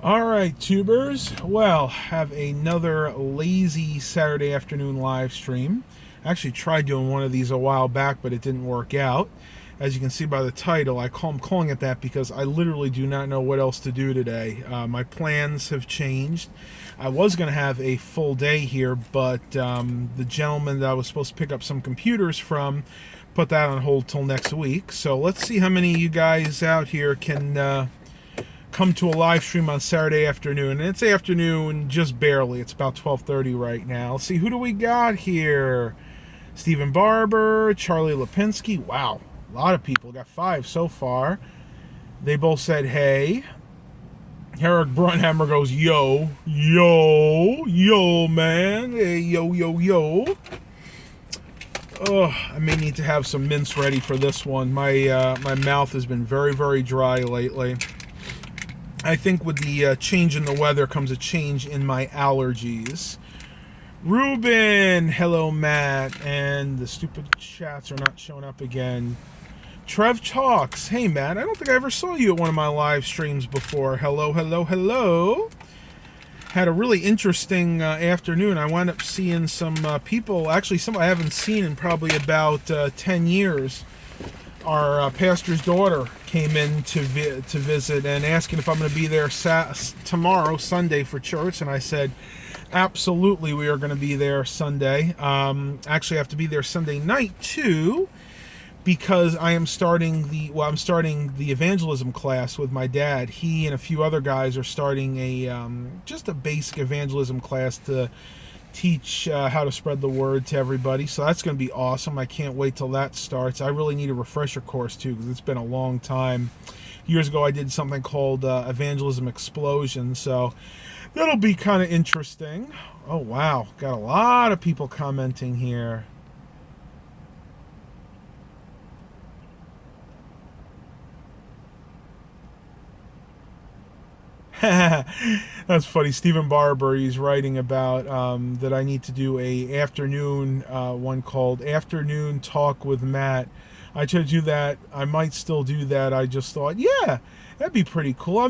Alright, tubers. Well, have another lazy Saturday afternoon live stream. I actually tried doing one of these a while back, but it didn't work out. As you can see by the title, I'm calling it that because I literally do not know what else to do today. My plans have changed. I was going to have a full day here, but the gentleman that I was supposed to pick up some computers from put that on hold till next week. So let's see how many of you guys out here can come to a live stream on Saturday afternoon. And it's afternoon just barely. It's about 12:30 right now. Let's see, who do we got here? Stephen Barber, Charlie Lipinski. Wow, a lot of people. Got 5 so far. They both said hey. Eric Brunhammer goes, yo, man. Hey, yo. Oh, I may need to have some mints ready for this one. My mouth has been very, very dry lately. I think with the change in the weather comes a change in my allergies. Ruben, hello Matt, and the stupid chats are not showing up again. Trev Talks, hey Matt, I don't think I ever saw you at one of my live streams before. Hello. Had a really interesting afternoon. I wound up seeing some people, actually some I haven't seen in probably about 10 years. Our pastor's daughter came in to visit and asking if I'm going to be there tomorrow, Sunday, for church. And I said, absolutely, we are going to be there Sunday. Actually, I have to be there Sunday night, too, because I'm starting the evangelism class with my dad. He and a few other guys are starting just a basic evangelism class to teach how to spread the word to everybody. So that's going to be awesome. I can't wait till that starts. I really need a refresher course too, because it's been a long time. Years ago I did something called Evangelism Explosion, so that'll be kind of interesting. Oh wow, got a lot of people commenting here. That's funny. Stephen Barber, he's writing about that I need to do a afternoon one called Afternoon Talk with Matt. I tried to do that. I might still do that. I just thought, yeah, that'd be pretty cool. I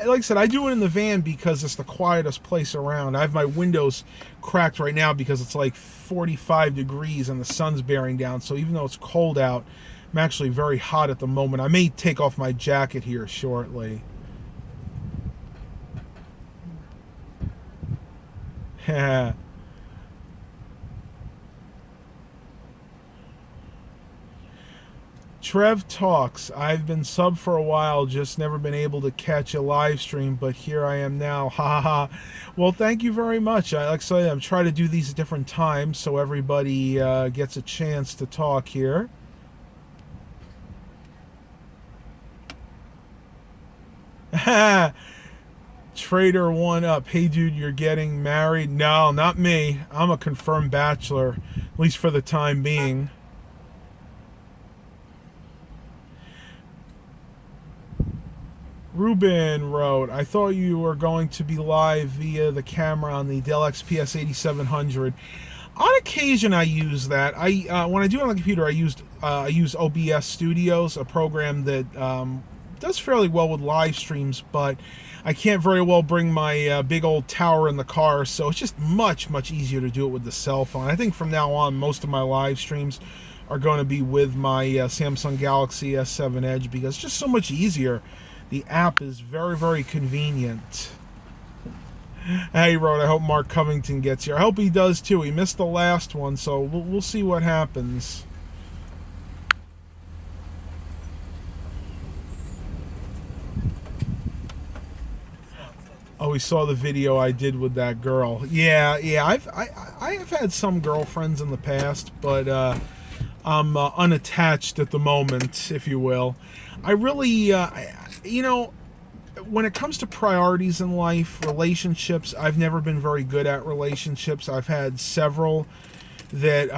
like I said, I do it in the van because it's the quietest place around. I have my windows cracked right now because it's like 45 degrees and the sun's bearing down. So even though it's cold out, I'm actually very hot at the moment. I may take off my jacket here shortly. Trev Talks, I've been sub for a while, just never been able to catch a live stream, but here I am now. Ha ha ha. Well, thank you very much. Like I said, I'm trying to do these at different times so everybody gets a chance to talk here. Trader 1 up. Hey dude, you're getting married? No, not me. I'm a confirmed bachelor, at least for the time being. Ruben wrote, I thought you were going to be live via the camera on the Dell XPS 8700. On occasion I use that. When I do it on the computer, I use OBS Studios, a program that does fairly well with live streams, but I can't very well bring my big old tower in the car, so it's just much easier to do it with the cell phone. I think from now on, most of my live streams are going to be with my Samsung Galaxy S7 Edge because it's just so much easier. The app is very convenient. Hey, wrote, I hope Mark Covington gets here. I hope he does too. He missed the last one, so we'll see what happens. Oh, he saw the video I did with that girl. Yeah. I have had some girlfriends in the past, but I'm unattached at the moment, if you will. I really, when it comes to priorities in life, relationships, I've never been very good at relationships. I've had several that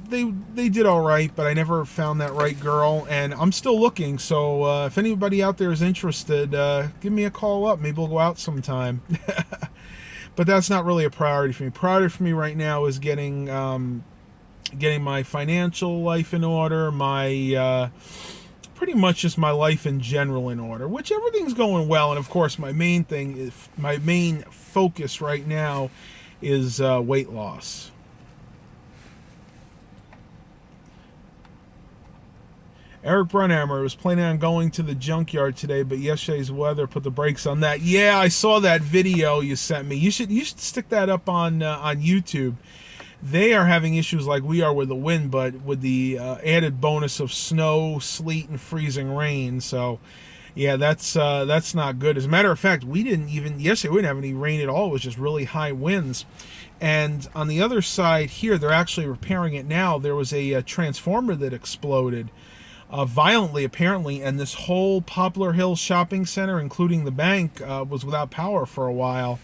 they did all right, but I never found that right girl, and I'm still looking. So if anybody out there is interested, give me a call up. Maybe we'll go out sometime. But that's not really a priority for me. Priority for me right now is getting my financial life in order, my pretty much just my life in general in order, which everything's going well. And of course, my main focus right now is weight loss. Eric Brunhammer was planning on going to the junkyard today, but yesterday's weather put the brakes on that. Yeah, I saw that video you sent me. You should stick that up on YouTube. They are having issues like we are with the wind, but with the added bonus of snow, sleet, and freezing rain. So, yeah, that's not good. As a matter of fact, yesterday we didn't have any rain at all. It was just really high winds. And on the other side here, they're actually repairing it now. There was a transformer that exploded violently, apparently, and this whole Poplar Hill shopping center, including the bank, was without power for a while.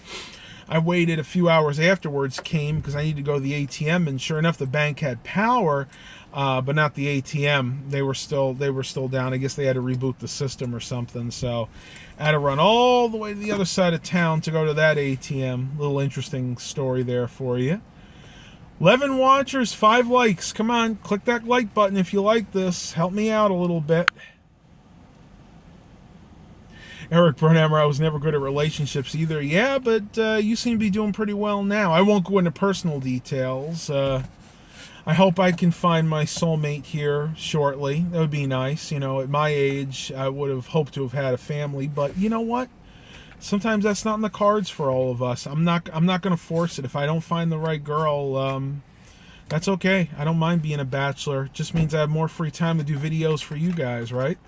I waited a few hours afterwards, came because I needed to go to the ATM, and sure enough, the bank had power, but not the ATM. They were still down. I guess they had to reboot the system or something. So I had to run all the way to the other side of town to go to that ATM. Little interesting story there for you. 11 watchers, 5 likes. Come on, click that like button if you like this. Help me out a little bit. Eric Brunhammer, I was never good at relationships either. Yeah, but you seem to be doing pretty well now. I won't go into personal details. I hope I can find my soulmate here shortly. That would be nice. You know, at my age, I would have hoped to have had a family. But you know what? Sometimes that's not in the cards for all of us. I'm not going to force it. If I don't find the right girl, that's okay. I don't mind being a bachelor. It just means I have more free time to do videos for you guys, right?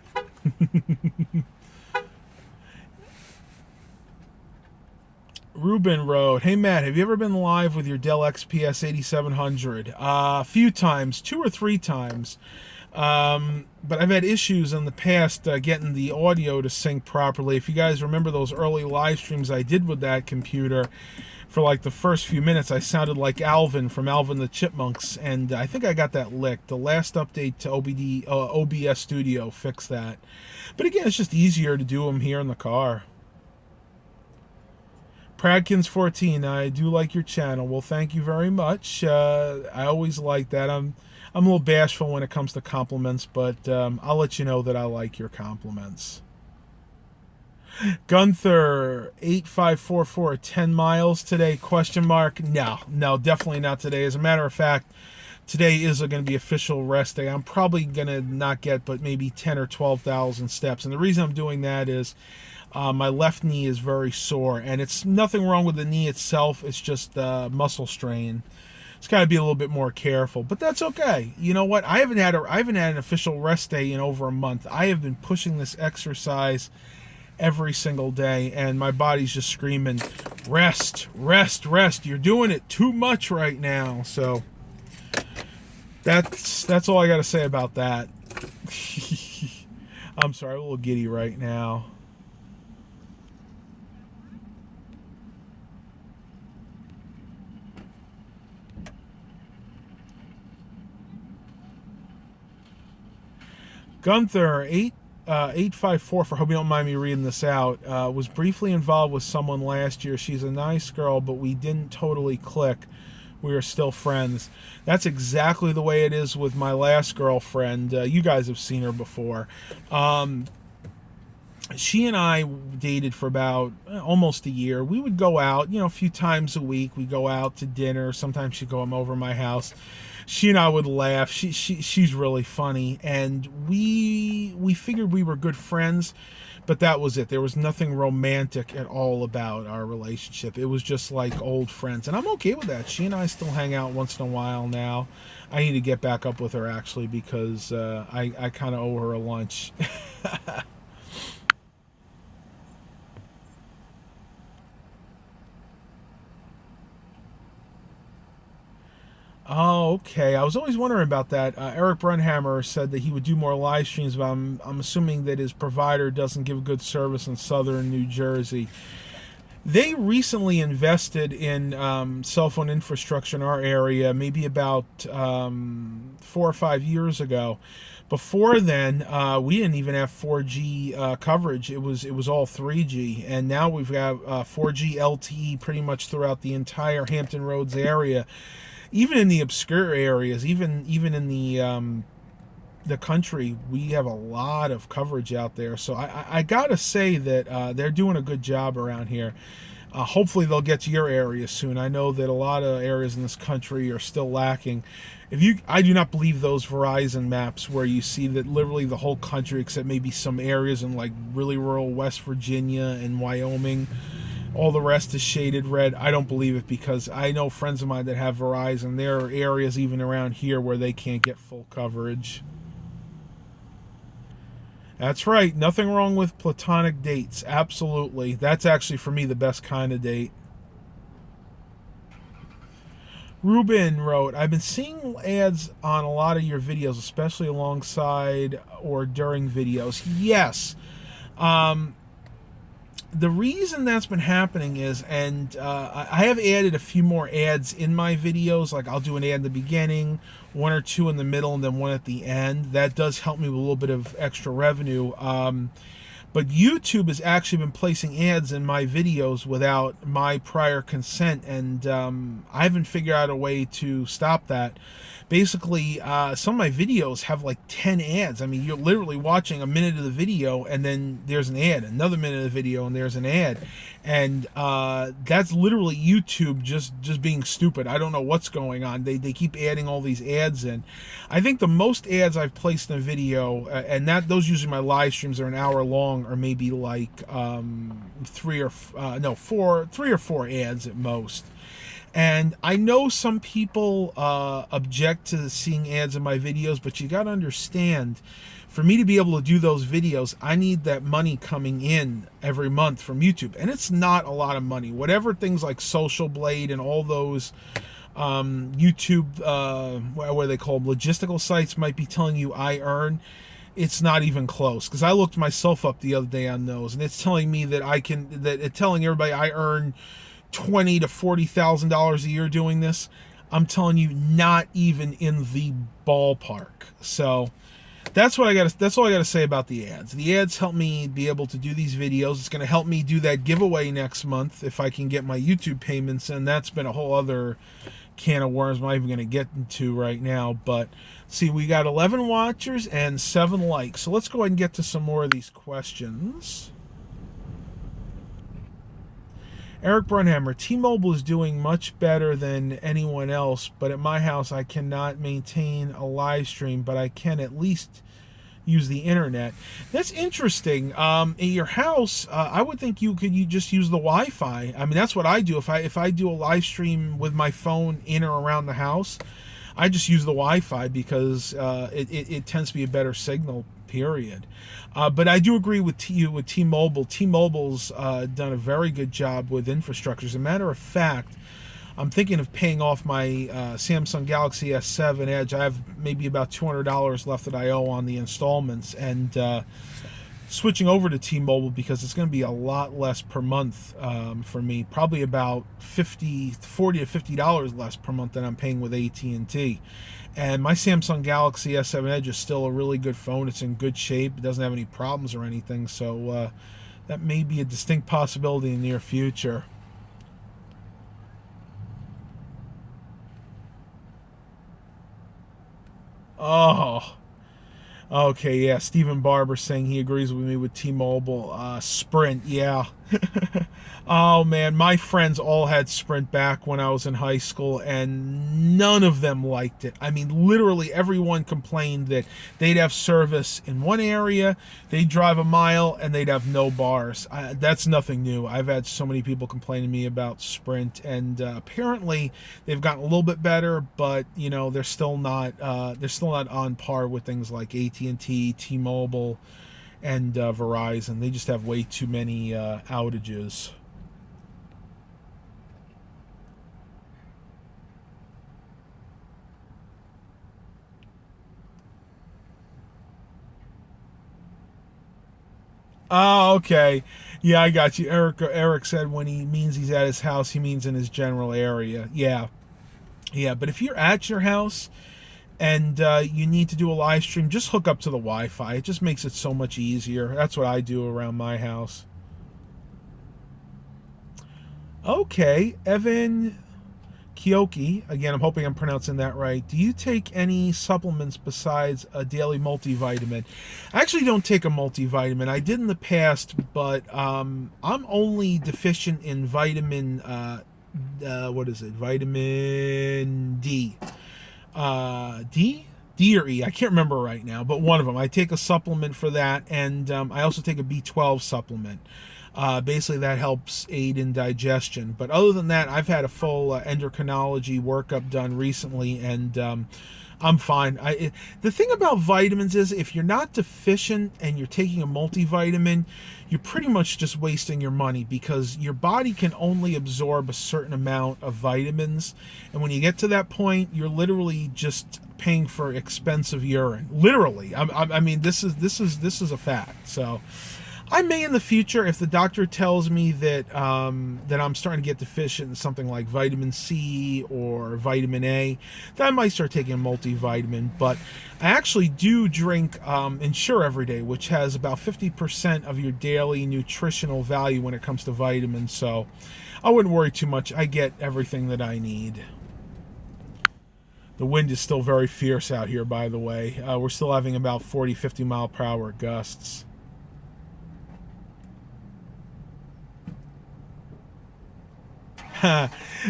Ruben Road. Hey, Matt, have you ever been live with your Dell XPS 8700? A few times, 2 or 3 times. But I've had issues in the past getting the audio to sync properly. If you guys remember those early live streams I did with that computer, for like the first few minutes, I sounded like Alvin from Alvin the Chipmunks, and I think I got that licked. The last update to OBS Studio fixed that. But again, it's just easier to do them here in the car. Pradkins14, I do like your channel. Well, thank you very much. I always like that. I'm a little bashful when it comes to compliments, but I'll let you know that I like your compliments. Gunther 8544, 10 miles today, question mark? No, definitely not today. As a matter of fact, today is going to be official rest day. I'm probably going to not get but maybe 10 or 12,000 steps. And the reason I'm doing that is my left knee is very sore, and it's nothing wrong with the knee itself. It's just muscle strain. It's got to be a little bit more careful, but that's okay. You know what? I haven't had an official rest day in over a month. I have been pushing this exercise every single day, and my body's just screaming, rest, rest, rest. You're doing it too much right now. So that's all I got to say about that. I'm sorry, I'm a little giddy right now. Gunther 854, for hope you don't mind me reading this out, was briefly involved with someone last year. She's a nice girl, but we didn't totally click. We are still friends. That's exactly the way it is with my last girlfriend. You guys have seen her before. She and I dated for about almost a year. We would go out, a few times a week. We'd go out to dinner. Sometimes she'd go over to my house. She and I would laugh. She's really funny, and we figured we were good friends, but that was it. There was nothing romantic at all about our relationship. It was just like old friends, and I'm okay with that. She and I still hang out once in a while now. I need to get back up with her, actually, because I kind of owe her a lunch. Oh, okay. I was always wondering about that. Eric Brunhammer said that he would do more live streams, but I'm assuming that his provider doesn't give good service in southern New Jersey. They recently invested in cell phone infrastructure in our area, maybe about 4 or 5 years ago. Before then, we didn't even have 4G coverage. It was all 3G, and now we've got 4G LTE pretty much throughout the entire Hampton Roads area. Even in the obscure areas, even in the the country, we have a lot of coverage out there. So I gotta say that they're doing a good job around here. Hopefully they'll get to your area soon. I know that a lot of areas in this country are still lacking. I do not believe those Verizon maps where you see that literally the whole country, except maybe some areas in like really rural West Virginia and Wyoming, all the rest is shaded red. I don't believe it, because I know friends of mine that have Verizon. There are areas even around here where they can't get full coverage. That's right. Nothing wrong with platonic dates. Absolutely. That's actually, for me, the best kind of date. Ruben wrote, I've been seeing ads on a lot of your videos, especially alongside or during videos. Yes. The reason that's been happening is, and I have added a few more ads in my videos, like I'll do an ad in the beginning, one or two in the middle, and then one at the end. That does help me with a little bit of extra revenue. But YouTube has actually been placing ads in my videos without my prior consent, and I haven't figured out a way to stop that. Basically, some of my videos have like 10 ads. I mean, you're literally watching a minute of the video, and then there's an ad, another minute of the video, and there's an ad. And that's literally YouTube just being stupid. I don't know what's going on. They keep adding all these ads in. I think the most ads I've placed in a video, and those usually my live streams are an hour long, or maybe like three or four ads at most. And I know some people object to seeing ads in my videos, but you got to understand, for me to be able to do those videos, I need that money coming in every month from YouTube. And it's not a lot of money. Whatever things like Social Blade and all those YouTube, what they call them, logistical sites might be telling you I earn, it's not even close. Because I looked myself up the other day on those, and it's telling me that it's telling everybody I earn $20,000 to $40,000 a year doing this. I'm telling you, not even in the ballpark. So that's all I got to say about the ads. The ads help me be able to do these videos. It's going to help me do that giveaway next month if I can get my YouTube payments, and that's been a whole other can of worms I'm not even going to get into right now. But see, we got 11 watchers and 7 likes. So let's go ahead and get to some more of these questions. Eric Brunhammer, T-Mobile is doing much better than anyone else, but at my house I cannot maintain a live stream, but I can at least use the internet. That's interesting. In your house, I would think you just use the Wi-Fi. I mean, that's what I do. If I do a live stream with my phone in or around the house, I just use the Wi-Fi because it tends to be a better signal, period. But I do agree with you with T-Mobile. T-Mobile's done a very good job with infrastructure. As a matter of fact, I'm thinking of paying off my Samsung Galaxy S7 Edge. I have maybe about $200 left that I owe on the installments, and switching over to T-Mobile because it's going to be a lot less per month for me. Probably about $40 to $50 less per month than I'm paying with AT&T. And my Samsung Galaxy S7 Edge is still a really good phone. It's in good shape. It doesn't have any problems or anything. So that may be a distinct possibility in the near future. Oh, okay, yeah. Stephen Barber saying he agrees with me with T-Mobile. Sprint, yeah. Oh man, my friends all had Sprint back when I was in high school, and none of them liked it. I mean, literally everyone complained that they'd have service in one area, they'd drive a mile, and they'd have no bars. That's nothing new. I've had so many people complain to me about Sprint, and apparently they've gotten a little bit better, but you know they're still not on par with things like AT&T, T-Mobile, and Verizon. They just have way too many outages. Oh, okay. Yeah, I got you. Eric said when he means he's at his house, he means in his general area. Yeah. Yeah, but if you're at your house and you need to do a live stream, just hook up to the Wi-Fi. It just makes it so much easier. That's what I do around my house. Okay, Evan Kyoki, again, I'm hoping I'm pronouncing that right. Do you take any supplements besides a daily multivitamin? I actually don't take a multivitamin. I did in the past, but I'm only deficient in vitamin, what is it? Vitamin D. D? D or E? I can't remember right now, but one of them. I take a supplement for that, and I also take a B12 supplement. Basically, that helps aid in digestion. But other than that, I've had a full endocrinology workup done recently, and I'm fine. The thing about vitamins is if you're not deficient and you're taking a multivitamin, you're pretty much just wasting your money because your body can only absorb a certain amount of vitamins. And when you get to that point, you're literally just paying for expensive urine. Literally. I mean, this is a fact. So I may in the future, if the doctor tells me that that I'm starting to get deficient in something like vitamin C or vitamin A, then I might start taking a multivitamin. But I actually do drink Ensure every day, which has about 50% of your daily nutritional value when it comes to vitamins. So I wouldn't worry too much. I get everything that I need. The wind is still very fierce out here, by the way. We're still having about 40, 50 mile per hour gusts.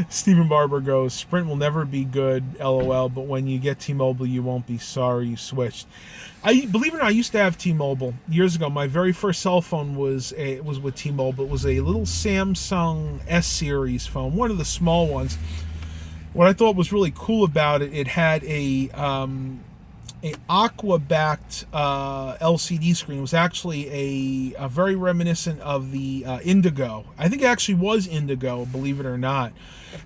Stephen Barber goes, Sprint will never be good, LOL, but when you get T-Mobile, you won't be sorry you switched. Believe it or not, I used to have T-Mobile years ago. My very first cell phone was with T-Mobile. It was a little Samsung S-Series phone, one of the small ones. What I thought was really cool about it, it had a aqua-backed LCD screen. It was actually a very reminiscent of the Indigo. I think it actually was Indigo, believe it or not.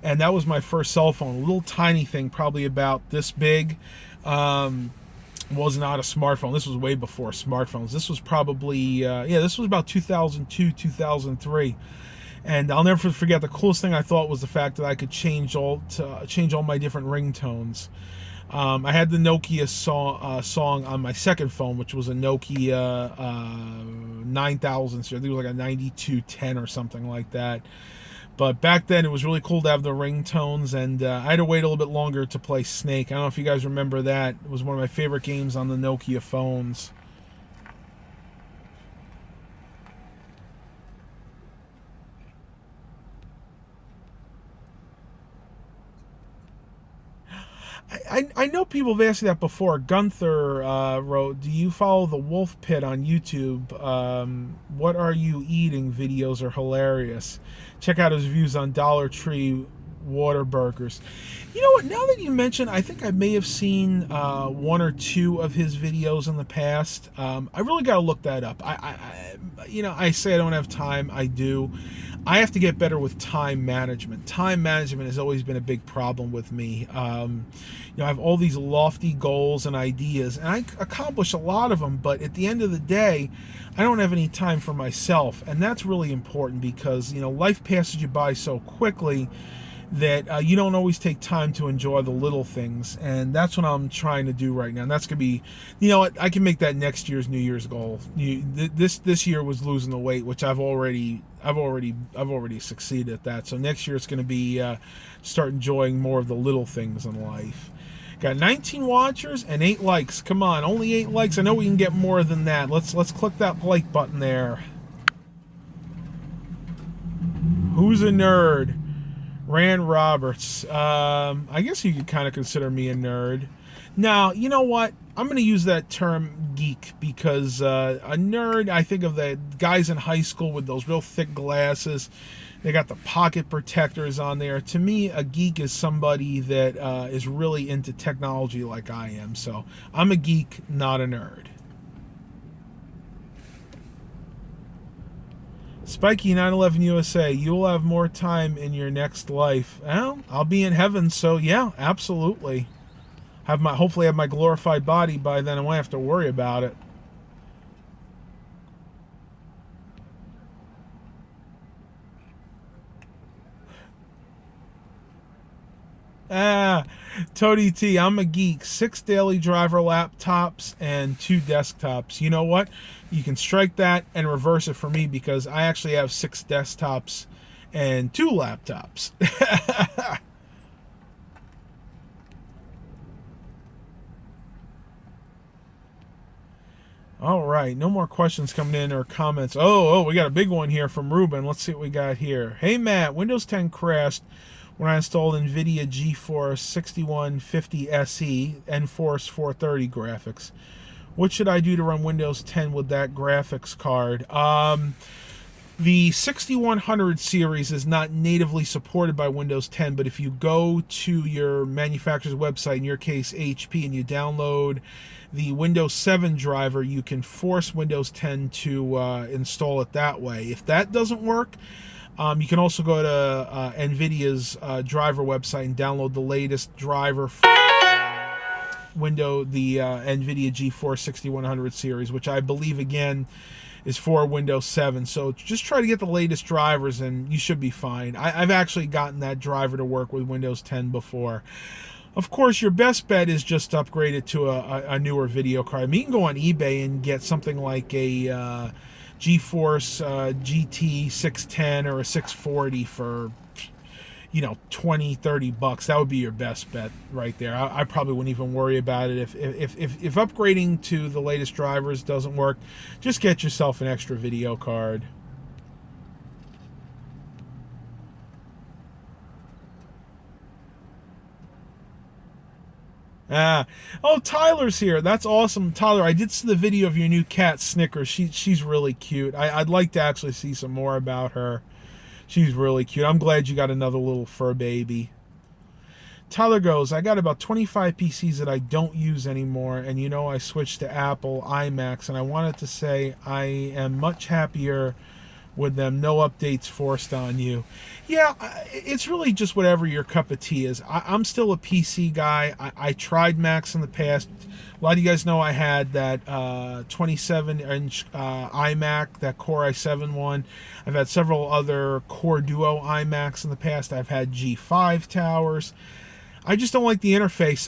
And that was my first cell phone. A little tiny thing, probably about this big. Was not a smartphone. This was way before smartphones. This was probably, this was about 2002, 2003. And I'll never forget, the coolest thing I thought was the fact that I could change all my different ringtones. I had the Nokia song on my second phone, which was a Nokia 9000. So I think it was like a 9210 or something like that. But back then, it was really cool to have the ringtones, and I had to wait a little bit longer to play Snake. I don't know if you guys remember that. It was one of my favorite games on the Nokia phones. I know people have asked me that before. Gunther wrote, do you follow the Wolf Pit on YouTube? What are you eating? Videos are hilarious. Check out his views on Dollar Tree water burgers. You know what? Now that you mention, I think I may have seen one or two of his videos in the past. I really got to look that up. I say I don't have time. I do. I have to get better with time management. Time management has always been a big problem with me. I have all these lofty goals and ideas, and I accomplish a lot of them, but at the end of the day, I don't have any time for myself, and that's really important because, life passes you by so quickly that you don't always take time to enjoy the little things, and that's what I'm trying to do right now. And that's gonna be, I can make that next year's New Year's goal. This year was losing the weight, which I've already succeeded at that. So next year it's gonna be start enjoying more of the little things in life. Got 19 watchers and 8 likes. Come on, only 8 likes. I know we can get more than that. Let's click that like button there. Who's a nerd? Rand Roberts. I guess you could kind of consider me a nerd. Now, you know what? I'm going to use that term geek because a nerd, I think of the guys in high school with those real thick glasses. They got the pocket protectors on there. To me, a geek is somebody that is really into technology like I am. So I'm a geek, not a nerd. Spiky 911 USA, you'll have more time in your next life. Well, I'll be in heaven, so yeah, absolutely. Hopefully have my glorified body by then. I won't have to worry about it. Toady T, I'm a geek. 6 daily driver laptops and 2 desktops. You know what? You can strike that and reverse it for me because I actually have 6 desktops and 2 laptops. All right, no more questions coming in or comments. Oh, we got a big one here from Ruben. Let's see what we got here. Hey, Matt, Windows 10 crashed when I installed NVIDIA GeForce 6150 SE and Force 430 graphics. What should I do to run Windows 10 with that graphics card? The 6100 series is not natively supported by Windows 10, but if you go to your manufacturer's website, in your case HP, and you download the Windows 7 driver, you can force Windows 10 to install it that way. If that doesn't work, you can also go to NVIDIA's driver website and download the latest driver for the NVIDIA GeForce 6100 series, which I believe, again, is for Windows 7. So just try to get the latest drivers and you should be fine. I've actually gotten that driver to work with Windows 10 before. Of course, your best bet is just upgrade it to a newer video card. I mean, you can go on eBay and get something like a GeForce GT 610 or a 640 for, 20, $30. That would be your best bet right there. I probably wouldn't even worry about it. If upgrading to the latest drivers doesn't work, just get yourself an extra video card. Tyler's here. That's awesome, Tyler. I did see the video of your new cat, Snickers. She's really cute. I'd like to actually see some more about her. She's really cute. I'm glad you got another little fur baby. Tyler goes, I got about 25 PCs that I don't use anymore, and I switched to Apple iMacs, and I wanted to say I am much happier with them. No updates forced on you. Yeah, it's really just whatever your cup of tea is. I'm still a PC guy. I tried Macs in the past. A lot of you guys know I had that 27-inch iMac, that Core i7 one. I've had several other Core Duo iMacs in the past. I've had G5 towers. I just don't like the interface.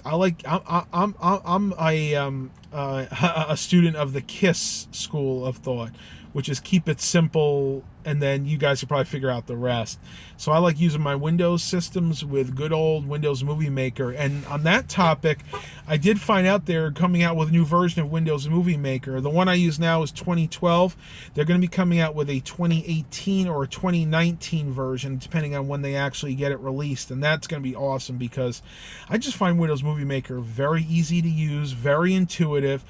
I'm a student of the KISS school of thought, which is keep it simple, and then you guys can probably figure out the rest. So I like using my Windows systems with good old Windows Movie Maker. And on that topic, I did find out they're coming out with a new version of Windows Movie Maker. The one I use now is 2012. They're going to be coming out with a 2018 or a 2019 version, depending on when they actually get it released. And that's going to be awesome because I just find Windows Movie Maker very easy to use, very intuitive.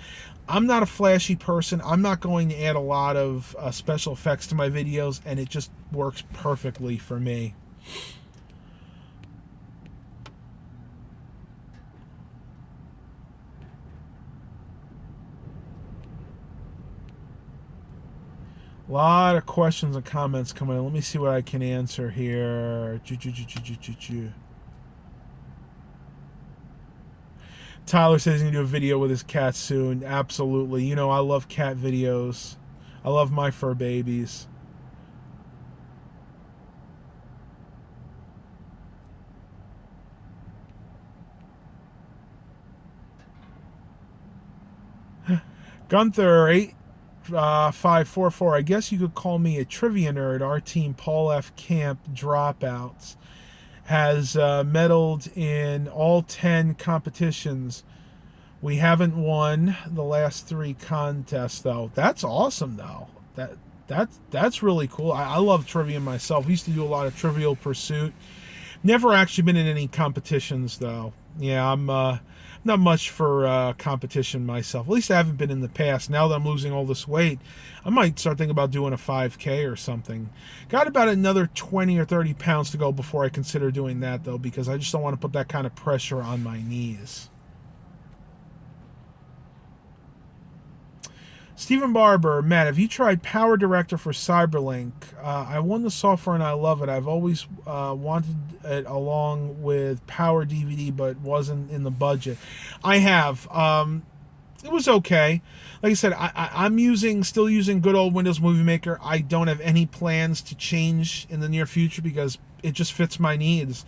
I'm not a flashy person. I'm not going to add a lot of special effects to my videos, and it just works perfectly for me. A lot of questions and comments coming in. Let me see what I can answer here. Tyler says he's going to do a video with his cat soon. Absolutely. I love cat videos. I love my fur babies. Gunther 8544. I guess you could call me a trivia nerd. Our team, Paul F. Camp Dropouts, has medaled in all 10 competitions. We haven't won the last 3 contests, though. That's awesome, though. That's really cool. I love trivia myself. I used to do a lot of Trivial Pursuit. Never actually been in any competitions, though. Yeah, I'm not much for competition myself. At least I haven't been in the past. Now that I'm losing all this weight, I might start thinking about doing a 5K or something. Got about another 20 or 30 pounds to go before I consider doing that, though, because I just don't want to put that kind of pressure on my knees. Stephen Barber, Matt, have you tried Power Director for Cyberlink? I won the software and I love it. I've always wanted it along with Power DVD, but wasn't in the budget. I have. It was okay. Like I said, I'm still using good old Windows Movie Maker. I don't have any plans to change in the near future because it just fits my needs.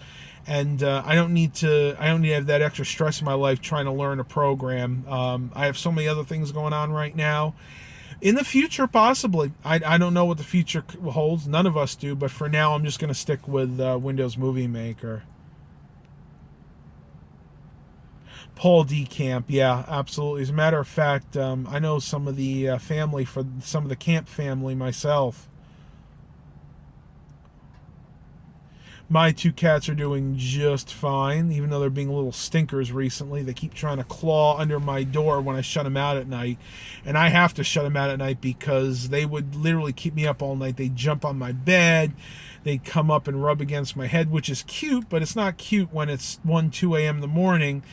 And I don't need to have that extra stress in my life trying to learn a program. I have so many other things going on right now. In the future, possibly. I don't know what the future holds. None of us do. But for now, I'm just going to stick with Windows Movie Maker. Paul D. Camp, yeah, absolutely. As a matter of fact, I know some of the family, for some of the Camp family myself. My two cats are doing just fine, even though they're being little stinkers recently. They keep trying to claw under my door when I shut them out at night. And I have to shut them out at night because they would literally keep me up all night. They'd jump on my bed. They'd come up and rub against my head, which is cute, but it's not cute when it's 1, 2 a.m. in the morning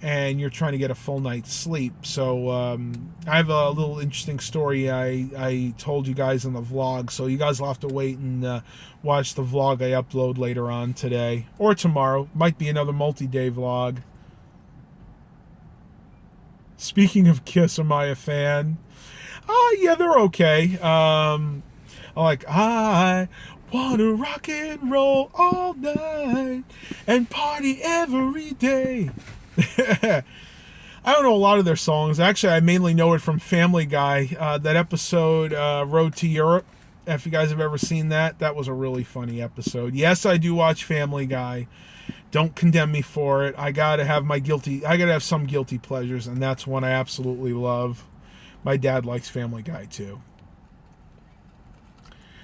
and you're trying to get a full night's sleep. So I have a little interesting story I told you guys in the vlog. So you guys will have to wait and watch the vlog I upload later on today or tomorrow. Might be another multi-day vlog. Speaking of Kiss, am I a fan? Yeah, they're okay. I wanna rock and roll all night and party every day. I don't know a lot of their songs. Actually, I mainly know it from Family Guy. That episode, Road to Europe. If you guys have ever seen that, that was a really funny episode. Yes, I do watch Family Guy. Don't condemn me for it. I gotta have some guilty pleasures, and that's one I absolutely love. My dad likes Family Guy too.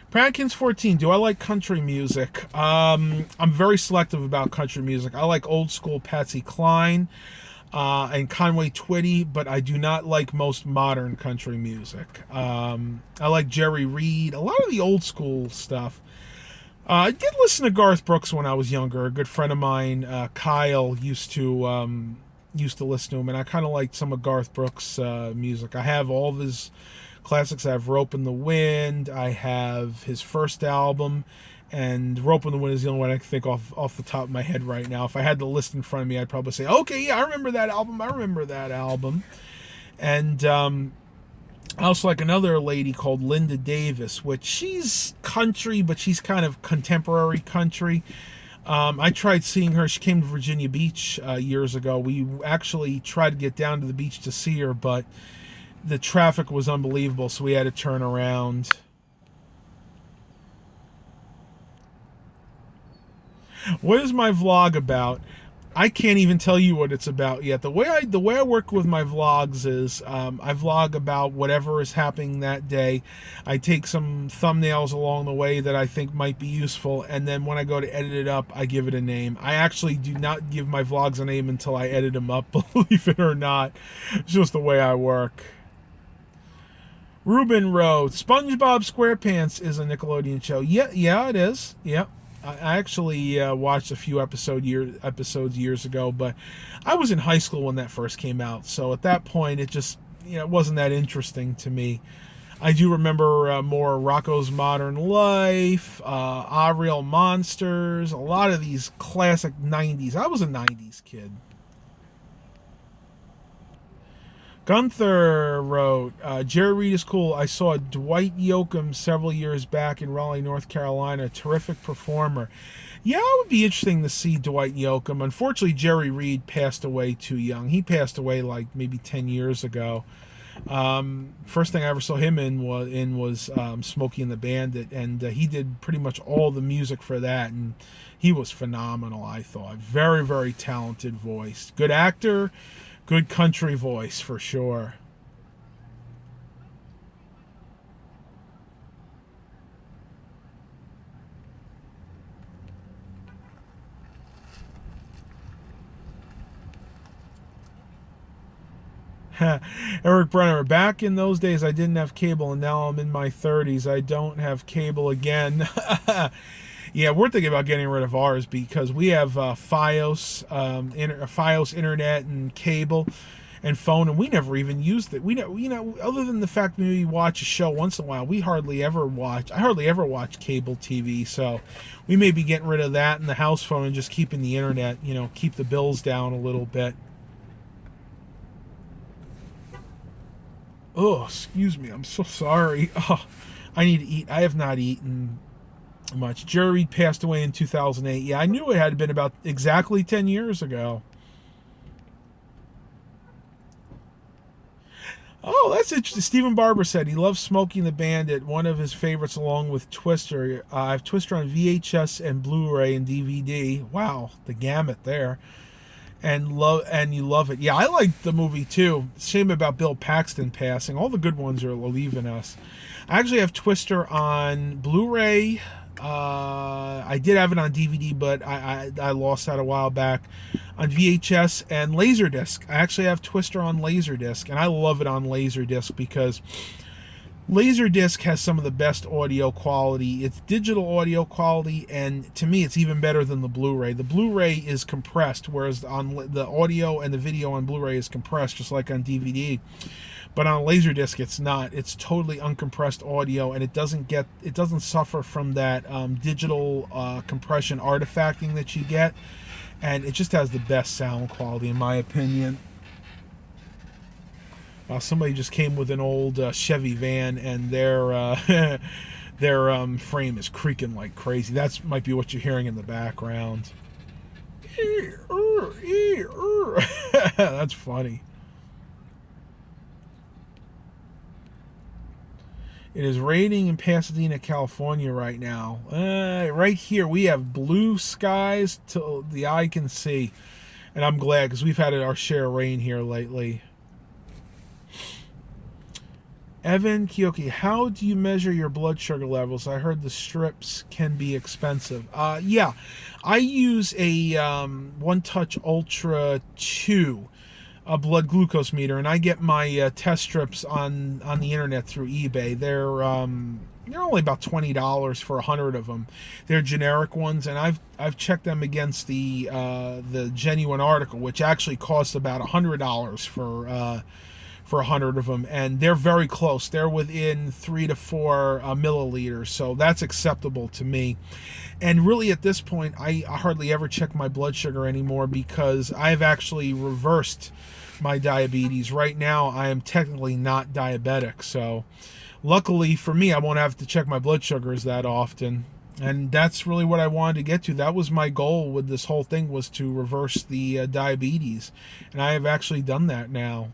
Prankins 14, do I like country music? I'm very selective about country music. I like old school Patsy Cline and Conway Twitty, but I do not like most modern country music. I like Jerry Reed, a lot of the old school stuff. I did listen to Garth Brooks when I was younger. A good friend of mine, Kyle, used to listen to him, and I kind of liked some of Garth Brooks' music. I have all of his classics. I have Rope in the Wind. I have his first album, and Rope in the Wind is the only one I can think off the top of my head right now. If I had the list in front of me, I'd probably say, okay, yeah, I remember that album. And I also like another lady called Linda Davis, which she's country, but she's kind of contemporary country. I tried seeing her. She came to Virginia Beach years ago. We actually tried to get down to the beach to see her, but the traffic was unbelievable, so we had to turn around. What is my vlog about? I can't even tell you what it's about yet. The way I work with my vlogs is I vlog about whatever is happening that day. I take some thumbnails along the way that I think might be useful, and then when I go to edit it up, I give it a name. I actually do not give my vlogs a name until I edit them up, believe it or not. It's just the way I work. Ruben wrote, SpongeBob SquarePants is a Nickelodeon show. Yeah, it is. Yep. I actually watched a few episodes years ago, but I was in high school when that first came out. So at that point, it just it wasn't that interesting to me. I do remember more Rocko's Modern Life, Ah Real Monsters, a lot of these classic 90s. I was a 90s kid. Gunther wrote, Jerry Reed is cool. I saw Dwight Yoakam several years back in Raleigh, North Carolina. A terrific performer. Yeah, it would be interesting to see Dwight Yoakam. Unfortunately, Jerry Reed passed away too young. He passed away like maybe 10 years ago. First thing I ever saw him in was Smokey and the Bandit, and he did pretty much all the music for that, and he was phenomenal, I thought. Very, very talented voice. Good actor. Good country voice, for sure. Eric Brenner, back in those days I didn't have cable, and now I'm in my 30s. I don't have cable again. Yeah, we're thinking about getting rid of ours because we have Fios internet and cable and phone, and we never even used it. We other than the fact that we watch a show once in a while, I hardly ever watch cable TV. So we may be getting rid of that and the house phone and just keeping the internet. Keep the bills down a little bit. Oh, excuse me. I'm so sorry. Oh, I need to eat. I have not eaten much. Jerry Reed passed away in 2008. Yeah, I knew it had been about exactly 10 years ago. Oh, that's interesting. Stephen Barber said he loves Smokey and the Bandit, one of his favorites along with Twister. I have Twister on VHS and Blu-ray and DVD. Wow, the gamut there. and you love it. Yeah, I liked the movie too. Shame about Bill Paxton passing. All the good ones are leaving us. I actually have Twister on Blu-ray. I did have it on DVD, but I lost that a while back. On VHS and Laserdisc. I actually have Twister on Laserdisc, and I love it on Laserdisc because Laserdisc has some of the best audio quality. It's digital audio quality, and to me, it's even better than the Blu-ray. The Blu-ray is compressed, whereas on the audio and the video on Blu-ray is compressed, just like on DVD. But on Laserdisc, it's not. It's totally uncompressed audio, and it doesn't suffer from that digital compression artifacting that you get, and it just has the best sound quality, in my opinion. Somebody just came with an old Chevy van, and their their frame is creaking like crazy. That might be what you're hearing in the background. That's funny. It is raining in Pasadena, California right now. Right here, we have blue skies till the eye can see. And I'm glad, because we've had our share of rain here lately. Evan Kiyoki, how do you measure your blood sugar levels? I heard the strips can be expensive. Yeah, I use a One Touch Ultra 2 blood glucose meter, and I get my test strips on the internet through eBay. They're only about $20 for 100 of them. They're generic ones, and I've checked them against the genuine article, which actually costs about $100 for 100 of them, and they're very close. They're within 3 to 4 milliliters, so that's acceptable to me. And really, at this point, I hardly ever check my blood sugar anymore because I've actually reversed my diabetes. Right now, I am technically not diabetic, so luckily for me, I won't have to check my blood sugars that often. And that's really what I wanted to get to. That was my goal with this whole thing, was to reverse the diabetes, and I have actually done that now.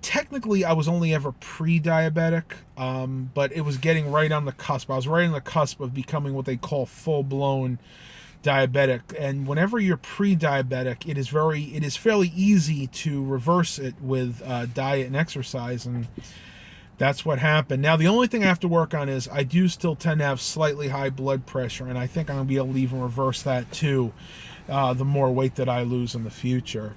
Technically, I was only ever pre-diabetic, but it was getting right on the cusp. I was right on the cusp of becoming what they call full-blown diabetic. And whenever you're pre-diabetic, it is fairly easy to reverse it with diet and exercise, and that's what happened. Now, the only thing I have to work on is I do still tend to have slightly high blood pressure, and I think I'm going to be able to even reverse that too, the more weight that I lose in the future.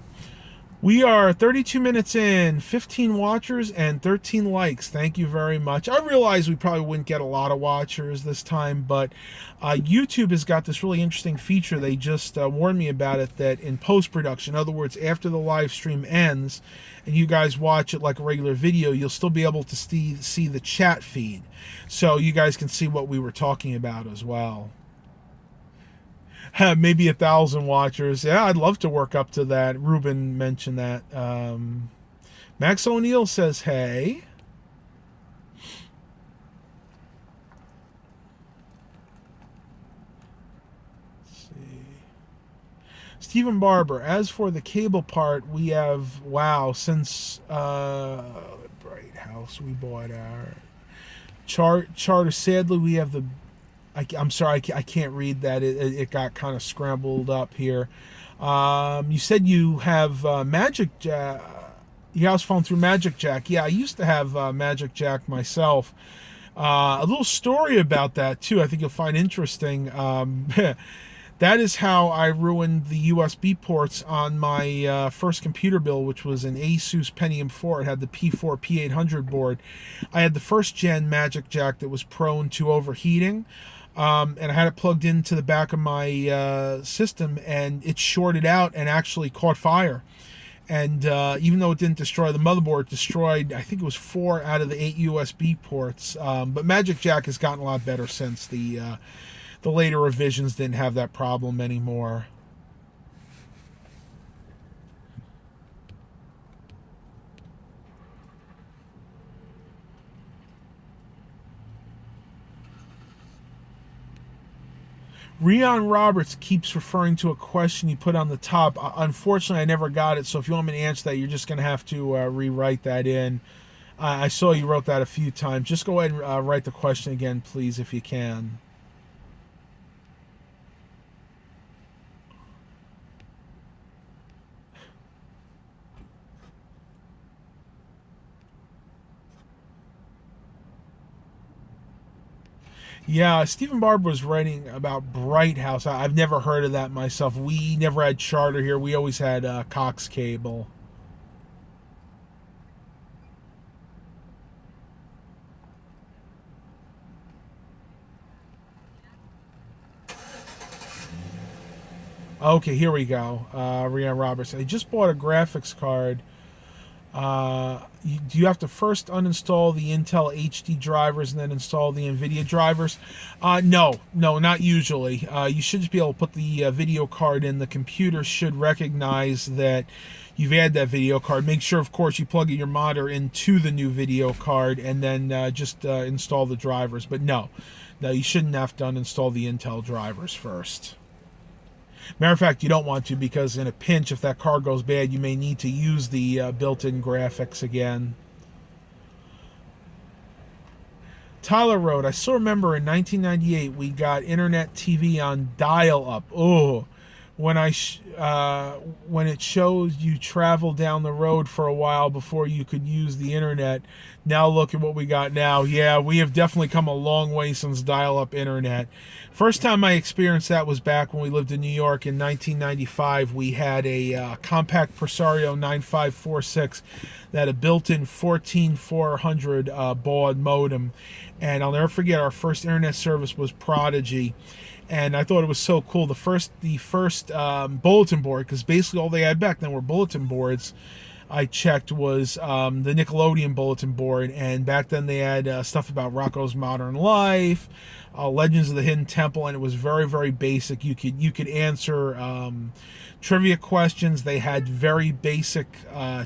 We are 32 minutes in, 15 watchers and 13 likes. Thank you very much. I realize we probably wouldn't get a lot of watchers this time, but YouTube has got this really interesting feature. They just warned me about it, that in post-production, in other words, after the live stream ends and you guys watch it like a regular video, you'll still be able to see the chat feed. So you guys can see what we were talking about as well. Maybe 1,000 watchers. Yeah, I'd love to work up to that. Ruben mentioned that. Max O'Neill says, hey. Let's see. Stephen Barber, as for the cable part, we have, since Bright House, we bought our charter. Sadly, we have the, I'm sorry, I can't read that. It got kind of scrambled up here. You said you have Magic Jack. Your house phone through Magic Jack. Yeah, I used to have Magic Jack myself. A little story about that, too, I think you'll find interesting. That is how I ruined the USB ports on my first computer build, which was an Asus Pentium 4. It had the P4 P800 board. I had the first gen Magic Jack that was prone to overheating. And I had it plugged into the back of my system, and it shorted out and actually caught fire. And even though it didn't destroy the motherboard, it destroyed, I think it was 4 out of the 8 USB ports. But Magic Jack has gotten a lot better since the later revisions didn't have that problem anymore. Rion Roberts keeps referring to a question you put on the top. Unfortunately, I never got it, so if you want me to answer that, you're just going to have to rewrite that in. I saw you wrote that a few times. Just go ahead and write the question again, please, if you can. Yeah, Stephen Barber was writing about Bright House. I've never heard of that myself. We never had Charter here. We always had Cox Cable. Okay, here we go. Rian Roberts. I just bought a graphics card. Do you have to first uninstall the Intel HD drivers and then install the NVIDIA drivers? No, not usually. You should just be able to put the video card in. The computer should recognize that you've added that video card. Make sure, of course, you plug your monitor into the new video card and then just install the drivers. But no, you shouldn't have to uninstall the Intel drivers first. Matter of fact, you don't want to, because in a pinch, if that card goes bad, you may need to use the built-in graphics again. Tyler wrote, I still remember in 1998 we got internet TV on dial-up. Oh, when it shows you travel down the road for a while before you could use the internet. Now look at what we got now. Yeah, we have definitely come a long way since dial-up internet. First time I experienced that was back when we lived in New York in 1995. We had a compact Presario 9546 that had a built-in 14400 baud modem. And I'll never forget, our first internet service was Prodigy. And I thought it was so cool. The first bulletin board, because basically all they had back then were bulletin boards, I checked was the Nickelodeon bulletin board. And back then they had stuff about Rocko's Modern Life, Legends of the Hidden Temple, and it was very, very basic. You could answer trivia questions. They had very basic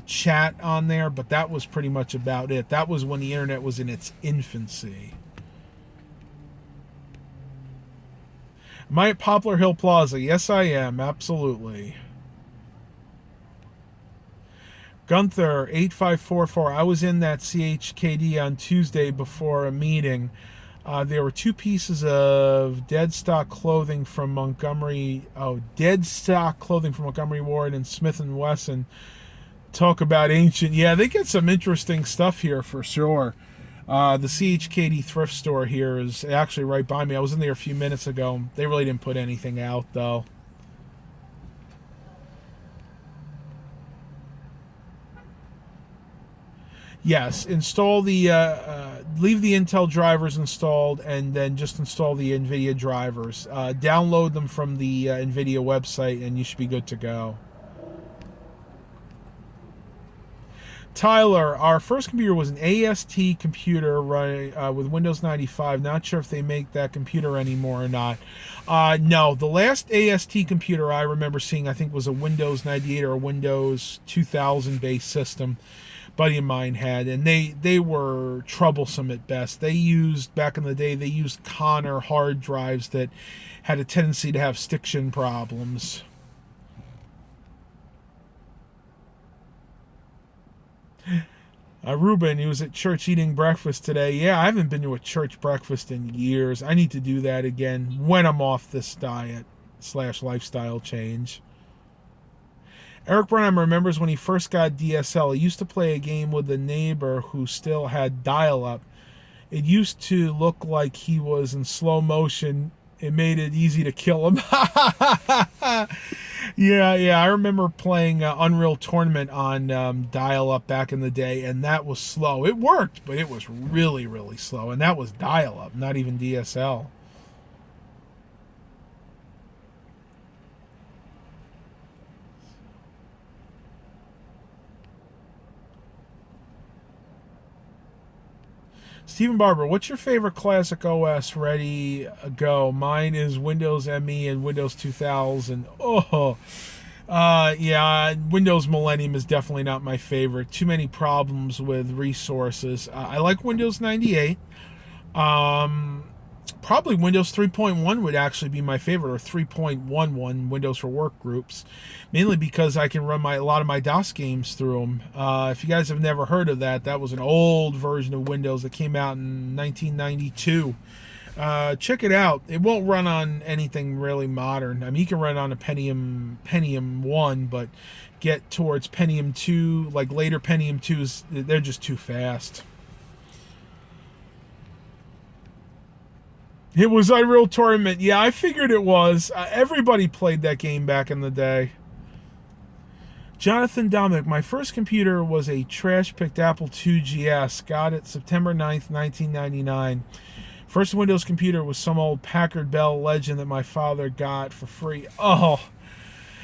chat on there, but that was pretty much about it. That was when the internet was in its infancy. Am I at Poplar Hill Plaza? Yes, I am. Absolutely. Gunther 8544. I was in that CHKD on Tuesday before a meeting. There were two pieces of dead stock clothing from Montgomery. Oh, dead stock clothing from Montgomery Ward and Smith and Wesson. Talk about ancient. Yeah, they get some interesting stuff here for sure. The CHKD thrift store here is actually right by me. I was in there a few minutes ago. They really didn't put anything out, though. Yes, install the leave the Intel drivers installed, and then just install the NVIDIA drivers. Download them from the NVIDIA website, and you should be good to go. Tyler, our first computer was an AST computer running with Windows 95. Not sure if they make that computer anymore or not. No, the last AST computer I remember seeing, I think, was a Windows 98 or a Windows 2000 based system. Buddy of mine had, and they were troublesome at best. They used, back in the day, they used Connor hard drives that had a tendency to have stiction problems. Ruben, he was at church eating breakfast today. Yeah, I haven't been to a church breakfast in years. I need to do that again when I'm off this diet / lifestyle change. Eric Brunhammer remembers when he first got DSL. He used to play a game with a neighbor who still had dial-up. It used to look like he was in slow motion. It made it easy to kill him. Yeah. I remember playing Unreal Tournament on dial-up back in the day, and that was slow. It worked, but it was really, really slow. And that was dial-up, not even DSL. Stephen Barber, what's your favorite classic OS? Ready, go. Mine is Windows ME and Windows 2000. Yeah, Windows Millennium is definitely not my favorite. Too many problems with resources. I like Windows 98. Probably Windows 3.1 would actually be my favorite, or 3.11, Windows for Work Groups, mainly because I can run a lot of my DOS games through them. If you guys have never heard of that, that was an old version of Windows that came out in 1992. Check it out. It won't run on anything really modern. I mean, you can run on a Pentium 1, but get towards Pentium 2, like later Pentium 2s, they're just too fast. It was Unreal Tournament. Yeah, I figured it was. Everybody played that game back in the day. Jonathan Dominic, my first computer was a trash-picked Apple II GS. Got it September 9th, 1999. First Windows computer was some old Packard Bell Legend that my father got for free. Oh,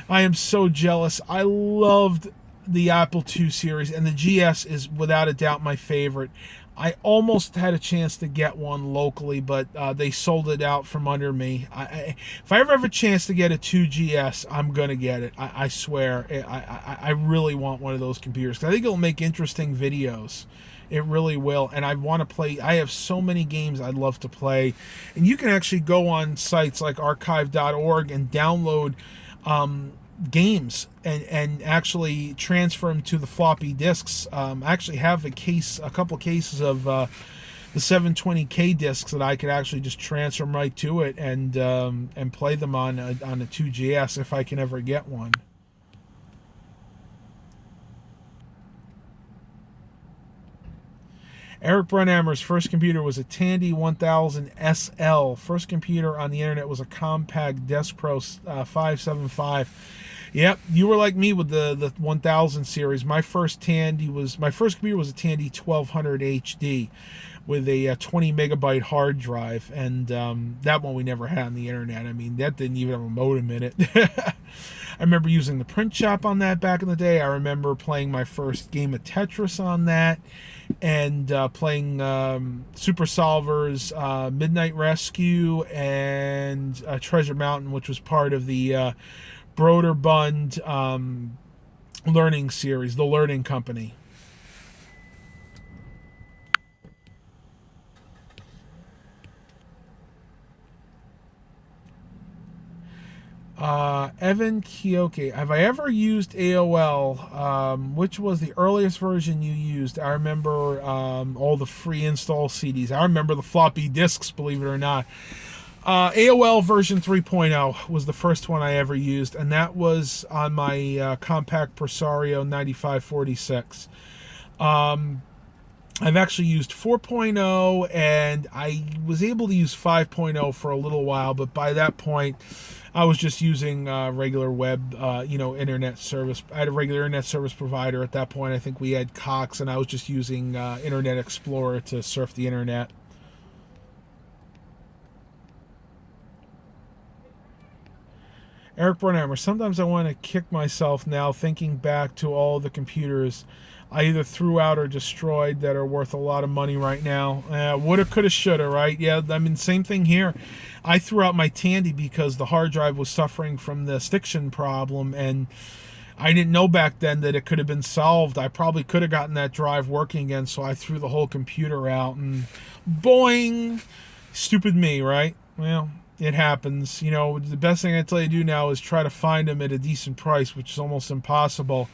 I am so jealous. I loved the Apple II series, and the GS is without a doubt my favorite. I almost had a chance to get one locally, but they sold it out from under me. If I ever have a chance to get a 2GS, I'm going to get it. I swear. I really want one of those computers, 'cause I think it'll make interesting videos. It really will. And I want to play. I have so many games I'd love to play. And you can actually go on sites like archive.org and download games and actually transfer them to the floppy disks. I actually have a couple cases of the 720K discs that I could actually just transfer them right to it and play them on a 2GS if I can ever get one. Eric Brunhammer's first computer was a Tandy 1000 SL. First computer on the internet was a Compaq Desk Pro 575. Yep, you were like me with the 1000 series. My first computer was a Tandy 1200 HD with a 20 megabyte hard drive, and that one we never had on the internet. I mean, that didn't even have a modem in it. I remember using the print shop on that back in the day. I remember playing my first game of Tetris on that, and playing Super Solvers, Midnight Rescue, and Treasure Mountain, which was part of the Broderbund learning series, the Learning Company. Evan Kioke, have I ever used AOL? Which was the earliest version you used? I remember all the free install CDs. I remember the floppy disks, believe it or not. AOL version 3.0 was the first one I ever used, and that was on my Compaq Presario 9546. I've actually used 4.0, and I was able to use 5.0 for a little while, but by that point, I was just using regular web, internet service. I had a regular internet service provider at that point. I think we had Cox, and I was just using Internet Explorer to surf the internet. Eric Brunhammer, sometimes I want to kick myself now thinking back to all the computers I either threw out or destroyed that are worth a lot of money right now. Woulda, coulda, shoulda, right? Yeah, I mean, same thing here. I threw out my Tandy because the hard drive was suffering from the stiction problem, and I didn't know back then that it could have been solved. I probably could have gotten that drive working again, so I threw the whole computer out, and boing! Stupid me, right? Well, it happens. You know, the best thing I tell you to do now is try to find them at a decent price, which is almost impossible.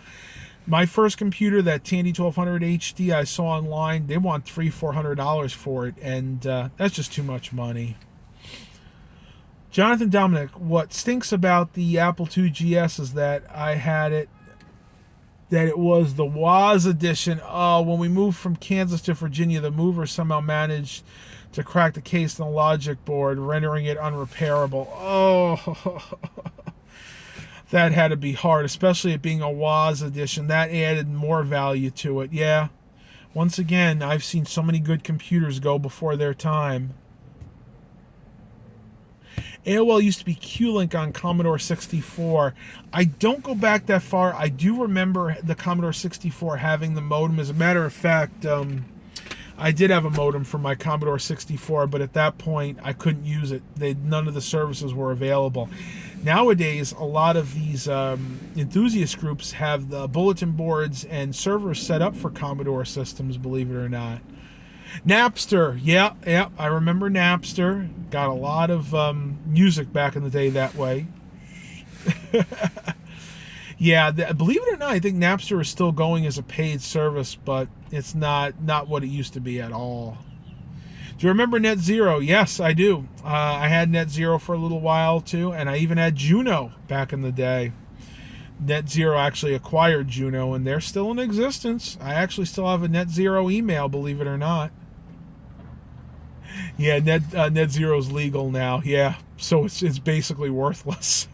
My first computer, that Tandy 1200 HD, I saw online, they want $300-400 for it, and that's just too much money. Jonathan Dominic, what stinks about the Apple II GS is that I had it, that it was the WAS edition. Oh, when we moved from Kansas to Virginia, the mover somehow managed to crack the case on the logic board, rendering it unrepairable. Oh, that had to be hard, especially it being a WAS edition. That added more value to it. Yeah, once again, I've seen so many good computers go before their time. AOL used to be Q-Link on Commodore 64. I don't go back that far. I do remember the Commodore 64 having the modem. As a matter of fact, I did have a modem for my Commodore 64, but at that point, I couldn't use it. None of the services were available. Nowadays, a lot of these enthusiast groups have the bulletin boards and servers set up for Commodore systems, believe it or not. Napster, yeah, I remember Napster. Got a lot of music back in the day that way. Yeah, believe it or not, I think Napster is still going as a paid service, but it's not what it used to be at all. Do you remember NetZero? Yes, I do. I had NetZero for a little while too, and I even had Juno back in the day. NetZero actually acquired Juno, and they're still in existence. I actually still have a NetZero email, believe it or not. Yeah, net zero's legal now. Yeah, so it's basically worthless.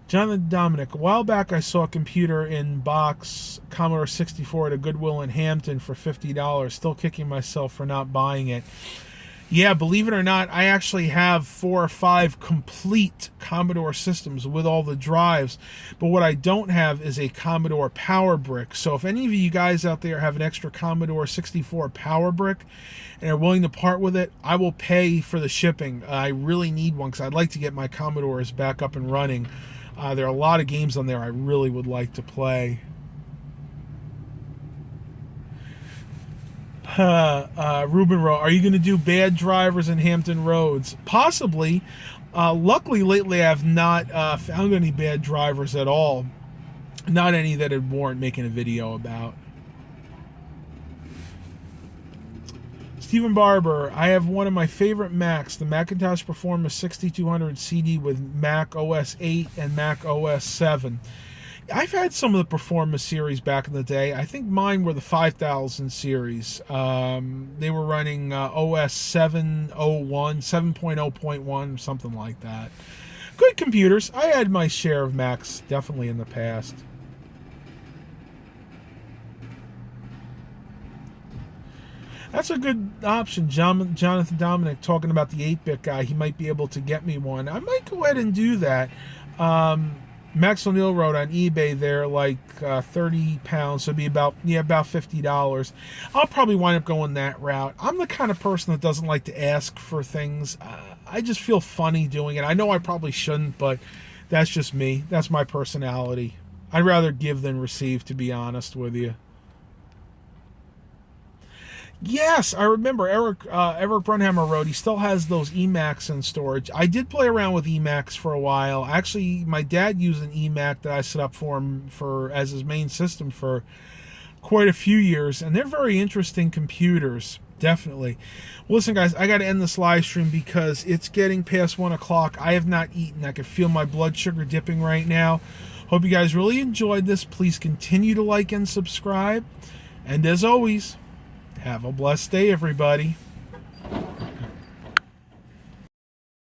Jonathan Dominic, a while back I saw a computer in box Commodore 64 at a Goodwill in Hampton for $50. Still kicking myself for not buying it. Yeah, believe it or not, I actually have 4 or 5 complete Commodore systems with all the drives. But what I don't have is a Commodore Power Brick. So if any of you guys out there have an extra Commodore 64 Power Brick and are willing to part with it, I will pay for the shipping. I really need one because I'd like to get my Commodores back up and running. There are a lot of games on there I really would like to play. Ruben Rowe, are you going to do bad drivers in Hampton Roads? Possibly. Luckily, lately I have not found any bad drivers at all. Not any that would warrant making a video about. Stephen Barber, I have one of my favorite Macs, the Macintosh Performance 6200 CD with Mac OS 8 and Mac OS 7. I've had some of the Performance series back in the day. I think mine were the 5000 series. They were running OS 7.01, 7.0.1, something like that. Good computers. I had my share of Macs definitely in the past. That's a good option. Jonathan Dominic talking about the 8-bit guy. He might be able to get me one. I might go ahead and do that. Max O'Neill wrote on eBay they're like 30 pounds, so it'd be about $50. I'll probably wind up going that route. I'm the kind of person that doesn't like to ask for things. I just feel funny doing it. I know I probably shouldn't, but that's just me. That's my personality. I'd rather give than receive, to be honest with you. Yes, I remember Eric Brunhammer wrote he still has those Emacs in storage. I did play around with Emacs for a while. Actually, my dad used an Emac that I set up for him as his main system for quite a few years, and they're very interesting computers, definitely. Well, listen, guys, I got to end this live stream because it's getting past 1 o'clock. I have not eaten. I can feel my blood sugar dipping right now. Hope you guys really enjoyed this. Please continue to like and subscribe. And as always, have a blessed day, everybody.